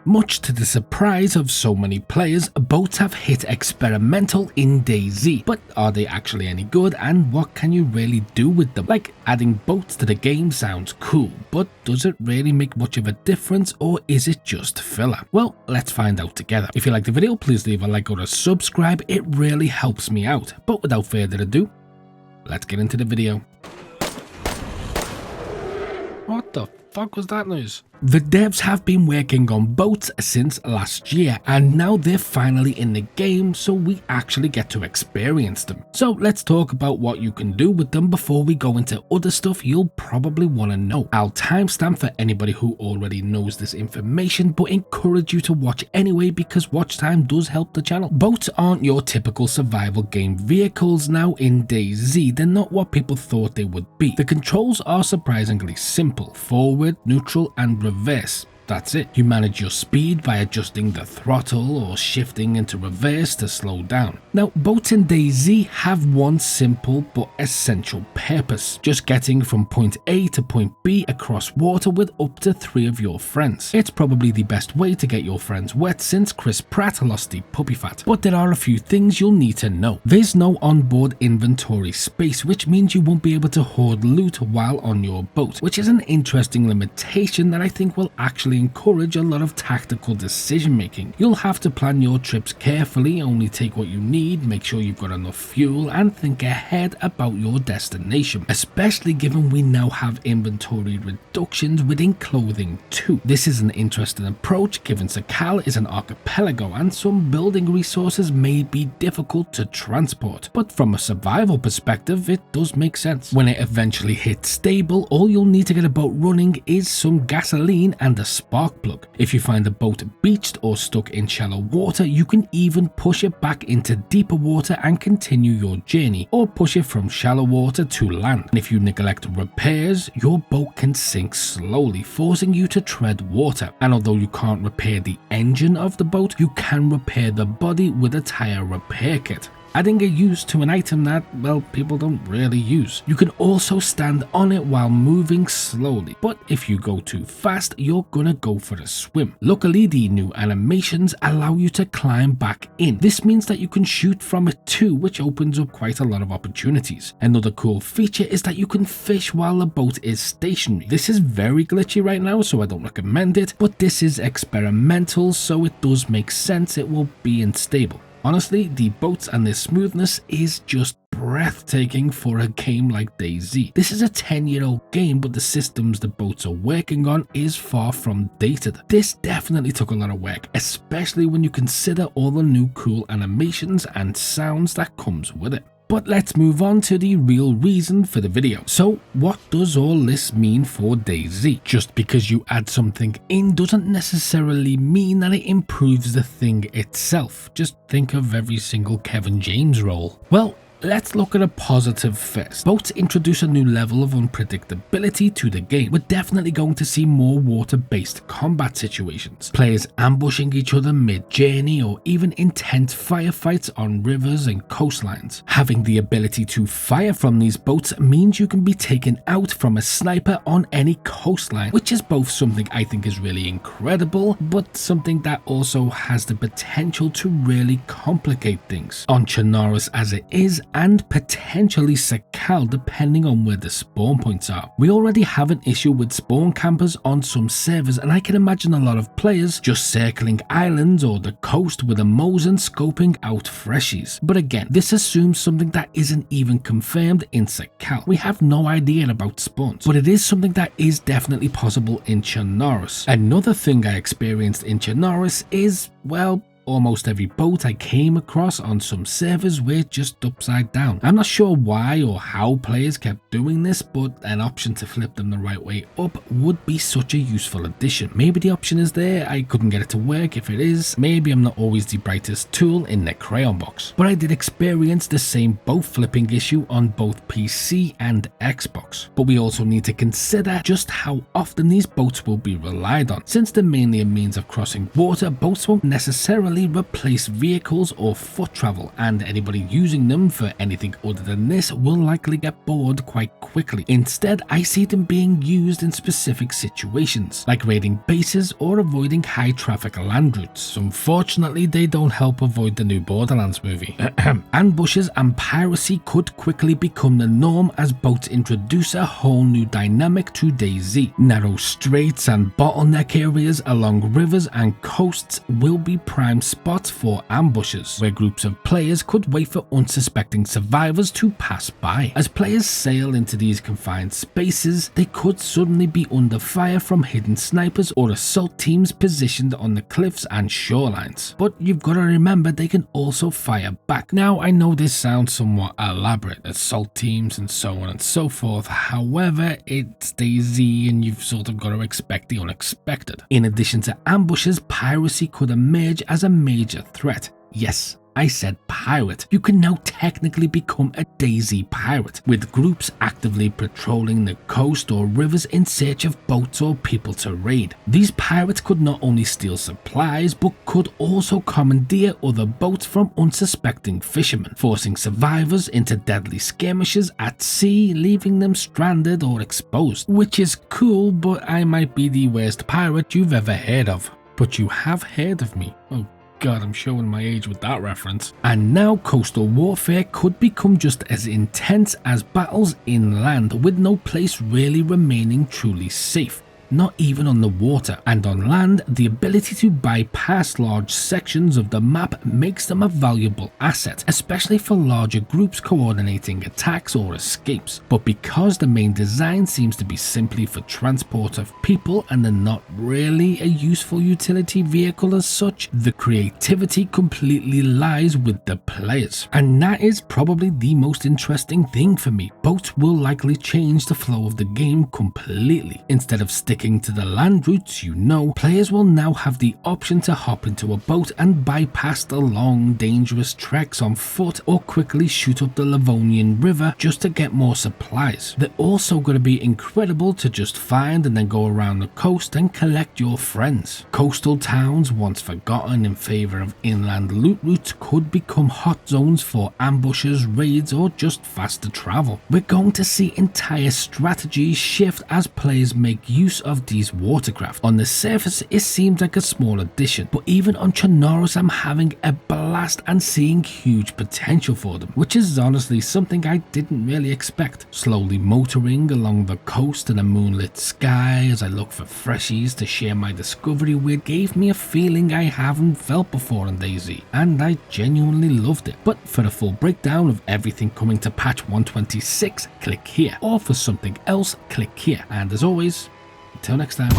Much to the surprise of so many players, boats have hit experimental in DayZ, but are they actually any good, and what can you really do with them? Like, adding boats to the game sounds cool, but does it really make much of a difference, or is it just filler? Well, let's find out together. If you like the video, please leave a like or a subscribe, it really helps me out. But without further ado, let's get into the video. What the fuck was that noise? The devs have been working on boats since last year, and now they're finally in the game, so we actually get to experience them. So let's talk about what you can do with them before we go into other stuff you'll probably want to know. I'll timestamp for anybody who already knows this information, but encourage you to watch anyway because watch time does help the channel. Boats aren't your typical survival game vehicles now in DayZ. They're not what people thought they would be. The controls are surprisingly simple: forward, neutral, and reverse. That's it. You manage your speed by adjusting the throttle or shifting into reverse to slow down. Now, boats in DayZ have one simple but essential purpose: just getting from point A to point B across water with up to 3 of your friends. It's probably the best way to get your friends wet since Chris Pratt lost the puppy fat. But there are a few things you'll need to know. There's no onboard inventory space, which means you won't be able to hoard loot while on your boat, which is an interesting limitation that I think will actually encourage a lot of tactical decision making. You'll have to plan your trips carefully, only take what you need, make sure you've got enough fuel, and think ahead about your destination, especially given we now have inventory reductions within clothing too. This is an interesting approach given Sakal is an archipelago and some building resources may be difficult to transport, but from a survival perspective it does make sense. When it eventually hits stable, all you'll need to get a boat running is some gasoline and a spark plug. If you find the boat beached or stuck in shallow water, you can even push it back into deeper water and continue your journey, or push it from shallow water to land. And if you neglect repairs, your boat can sink slowly, forcing you to tread water. And although you can't repair the engine of the boat, you can repair the body with a tire repair kit, adding a use to an item that, well, people don't really use. You can also stand on it while moving slowly, but if you go too fast, you're gonna go for a swim. Luckily, the new animations allow you to climb back in. This means that you can shoot from it too, which opens up quite a lot of opportunities. Another cool feature is that you can fish while the boat is stationary. This is very glitchy right now, so I don't recommend it, but this is experimental, so it does make sense it will be unstable. Honestly, the boats and their smoothness is just breathtaking for a game like DayZ. This is a 10-year-old game, but the systems the boats are working on is far from dated. This definitely took a lot of work, especially when you consider all the new cool animations and sounds that comes with it. But let's move on to the real reason for the video. So what does all this mean for DayZ? Just because you add something in doesn't necessarily mean that it improves the thing itself. Just think of every single Kevin James role. Well, let's look at a positive first. Boats introduce a new level of unpredictability to the game. We're definitely going to see more water-based combat situations, players ambushing each other mid-journey, or even intense firefights on rivers and coastlines. Having the ability to fire from these boats means you can be taken out from a sniper on any coastline, which is both something I think is really incredible, but something that also has the potential to really complicate things on Chernarus as it is, and potentially Sakal depending on where the spawn points are. We already have an issue with spawn campers on some servers, and I can imagine a lot of players just circling islands or the coast with a Mosin scoping out freshies. But again, this assumes something that isn't even confirmed in Sakal. We have no idea about spawns, but it is something that is definitely possible in Chernarus. Another thing I experienced in Chernarus is, well, almost every boat I came across on some servers were just upside down. I'm not sure why or how players kept doing this, but an option to flip them the right way up would be such a useful addition. Maybe the option is there, I couldn't get it to work. If it is, maybe I'm not always the brightest tool in the crayon box. But I did experience the same boat flipping issue on both PC and Xbox. But we also need to consider just how often these boats will be relied on. Since they're mainly a means of crossing water, boats won't necessarily easily replace vehicles or foot travel, and anybody using them for anything other than this will likely get bored quite quickly. Instead, I see them being used in specific situations, like raiding bases or avoiding high traffic land routes. Unfortunately, they don't help avoid the new Borderlands movie. Ambushes and piracy could quickly become the norm as boats introduce a whole new dynamic to DayZ. Narrow straits and bottleneck areas along rivers and coasts will be prime spots for ambushes, where groups of players could wait for unsuspecting survivors to pass by. As players sail into these confined spaces, they could suddenly be under fire from hidden snipers or assault teams positioned on the cliffs and shorelines. But you've got to remember they can also fire back. Now, I know this sounds somewhat elaborate, assault teams and so on and so forth. However, it's DayZ and you've sort of got to expect the unexpected. In addition to ambushes, piracy could emerge as a major threat. Yes, I said pirate. You can now technically become a DayZ pirate, with groups actively patrolling the coast or rivers in search of boats or people to raid. These pirates could not only steal supplies, but could also commandeer other boats from unsuspecting fishermen, forcing survivors into deadly skirmishes at sea, leaving them stranded or exposed. Which is cool, but I might be the worst pirate you've ever heard of. But you have heard of me. Oh God, I'm showing my age with that reference. And now coastal warfare could become just as intense as battles inland, with no place really remaining truly safe. Not even on the water. And on land, the ability to bypass large sections of the map makes them a valuable asset, especially for larger groups coordinating attacks or escapes. But because the main design seems to be simply for transport of people and they're not really a useful utility vehicle as such, the creativity completely lies with the players. And that is probably the most interesting thing for me. Boats will likely change the flow of the game completely. Instead of sticking to the land routes, players will now have the option to hop into a boat and bypass the long, dangerous treks on foot or quickly shoot up the Livonian River just to get more supplies. They're also going to be incredible to just find and then go around the coast and collect your friends. Coastal towns, once forgotten in favor of inland loot routes, could become hot zones for ambushes, raids, or just faster travel. We're going to see entire strategies shift as players make use of these watercraft. On the surface, it seems like a small addition, but even on Chernarus, I'm having a blast and seeing huge potential for them, which is honestly something I didn't really expect. Slowly motoring along the coast in a moonlit sky as I look for freshies to share my discovery with gave me a feeling I haven't felt before in DayZ, and I genuinely loved it. But for the full breakdown of everything coming to patch 126, click here, or for something else, click here. And as always, until next time.